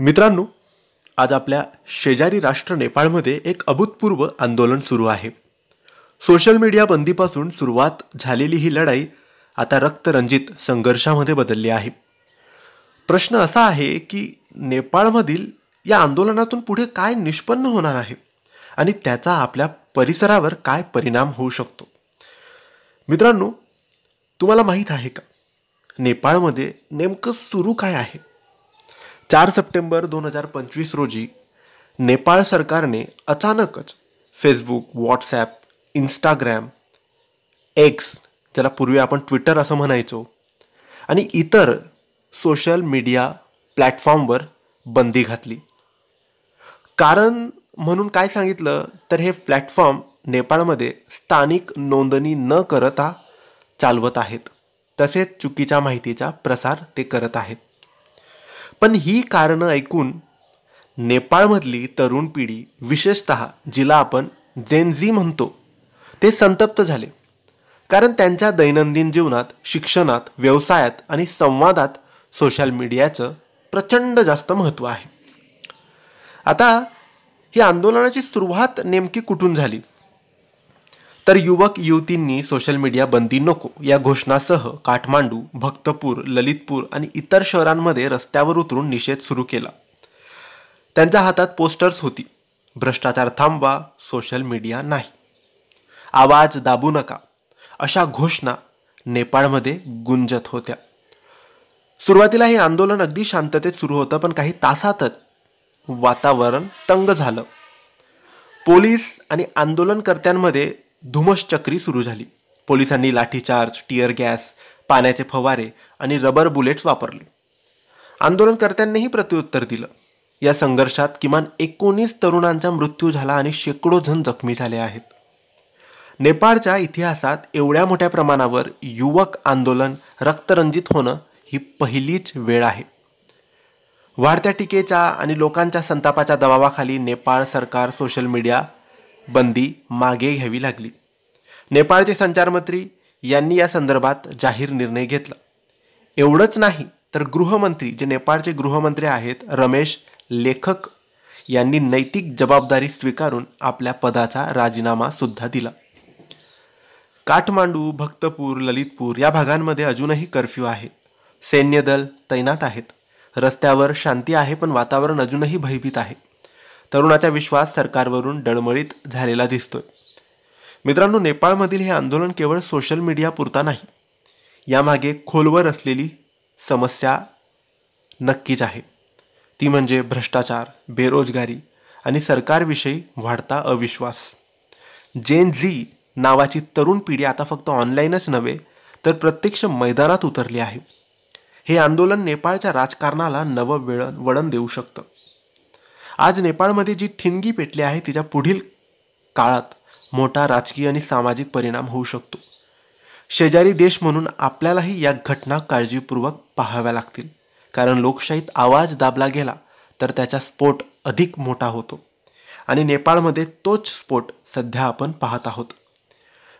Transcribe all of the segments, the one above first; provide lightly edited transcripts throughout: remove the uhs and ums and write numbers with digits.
मित्रांनो, आज आपल्या शेजारी राष्ट्र नेपाळमध्ये एक अभूतपूर्व आंदोलन सुरू आहे. सोशल मीडिया बंदीपासून सुरुवात झालेली ही लढाई आता रक्तरंजित संघर्षामध्ये बदलली आहे. प्रश्न असा आहे की नेपाळमधील या आंदोलनातून पुढे काय निष्पन्न होणार आहे आणि त्याचा आपल्या परिसरावर काय परिणाम होऊ शकतो. मित्रांनो, तुम्हाला माहीत आहे का नेपाळमध्ये नेमकं सुरू काय आहे? 4 सप्टेंबर 2025 रोजी नेपाळ सरकारने अचानकच फेसबुक, व्हॉट्सॲप, इंस्टाग्राम, एक्स, ज्याला पूर्वी आपण ट्विटर असं म्हणायचो, आणि इतर सोशल मीडिया प्लॅटफॉर्मवर बंदी घातली. कारण म्हणून काय सांगितलं तर हे प्लॅटफॉर्म नेपाळमध्ये स्थानिक नोंदणी न करता चालवत आहेत, तसेच चुकीच्या माहितीचा प्रसार ते करत आहेत. पण ही कारणं ऐकून नेपाळमधली तरुण पिढी, विशेषतः जिला आपण जेन-झी म्हणतो, ते संतप्त झाले. कारण त्यांच्या दैनंदिन जीवनात, शिक्षणात, व्यवसायात आणि संवादात सोशल मीडियाचं प्रचंड जास्त महत्त्व आहे. आता ही आंदोलनाची सुरुवात नेमकी कुठून झाली? तर युवक युवतींनी सोशल मीडिया बंदी नको या घोषणासह काठमांडू, भक्तपूर, ललितपूर आणि इतर शहरांमध्ये रस्त्यावर उतरून निषेध सुरू केला. त्यांच्या हातात पोस्टर्स होती. भ्रष्टाचार थांबवा, सोशल मीडिया नाही, आवाज दाबू नका, अशा घोषणा नेपाळमध्ये गुंजत होत्या. सुरुवातीला हे आंदोलन अगदी शांततेत सुरू होतं, पण काही तासातच वातावरण तंग झालं. पोलीस आणि आंदोलनकर्त्यांमध्ये धुमश्चक्री सुरू झाली. पोलिसांनी लाठीचार्ज, टिअर गॅस, पाण्याचे फवारे आणि रबर बुलेट्स वापरले. आंदोलनकर्त्यांनीही प्रत्युत्तर दिलं. या संघर्षात किमान 19 तरुणांचा मृत्यू झाला आणि शेकडो जण जखमी झाले आहेत. नेपाळच्या इतिहासात एवढ्या मोठ्या प्रमाणावर युवक आंदोलन रक्तरंजित होणं ही पहिलीच वेळ आहे. वाढत्या टीकेच्या आणि लोकांच्या संतापाच्या दबावाखाली नेपाळ सरकार सोशल मीडिया बंदी मागे घ्यावी लागली. नेपाळचे संचारमंत्री यांनी या संदर्भात जाहीर निर्णय घेतला. एवढंच नाही तर गृहमंत्री, जे नेपाळचे गृहमंत्री आहेत, रमेश लेखक, यांनी नैतिक जबाबदारी स्वीकारून आपल्या पदाचा राजीनामा सुद्धा दिला. काठमांडू, भक्तपूर, ललितपूर या भागांमध्ये अजूनही कर्फ्यू आहे. सैन्य दल तैनात आहेत. रस्त्यावर शांती आहे, पण वातावरण अजूनही भयभीत आहे. तरुणाचा विश्वास सरकारवरून डळमळीत झालेला दिसतोय. मित्रांनो, नेपाळमधील हे आंदोलन केवळ सोशल मीडिया पुरता नाही. यामागे खोलवर असलेली समस्या नक्कीच आहे. ती म्हणजे भ्रष्टाचार, बेरोजगारी आणि सरकारविषयी वाढता अविश्वास. जेन-झी नावाची तरुण पिढी आता फक्त ऑनलाईनच नव्हे तर प्रत्यक्ष मैदानात उतरली आहे. हे आंदोलन नेपाळच्या राजकारणाला नवं वळण देऊ शकतं. आज नेपाळमध्ये जी ठिणगी पेटली आहे, तिच्या पुढील काळात मोठा राजकीय आणि सामाजिक परिणाम होऊ शकतो. शेजारी देश म्हणून आपल्यालाही या घटना काळजीपूर्वक पाहाव्या लागतील. कारण लोकशाहीत आवाज दाबला गेला तर त्याचा स्फोट अधिक मोठा होतो, आणि नेपाळमध्ये तोच स्फोट सध्या आपण पाहत आहोत.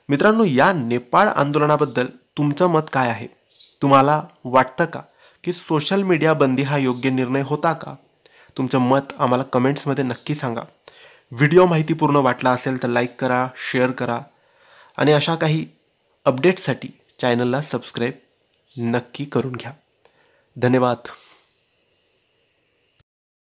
मित्रांनो, या नेपाळ आंदोलनाबद्दल तुमचं मत काय आहे? तुम्हाला वाटतं का की सोशल मीडिया बंदी हा योग्य निर्णय होता का? तुमचं मत आम्हाला कमेंट्समध्ये नक्की सांगा. व्हिडिओ माहितीपूर्ण वाटला असेल तर लाईक करा, शेअर करा, आणि अशा काही अपडेट्ससाठी चॅनलला सबस्क्राईब नक्की करून घ्या. धन्यवाद.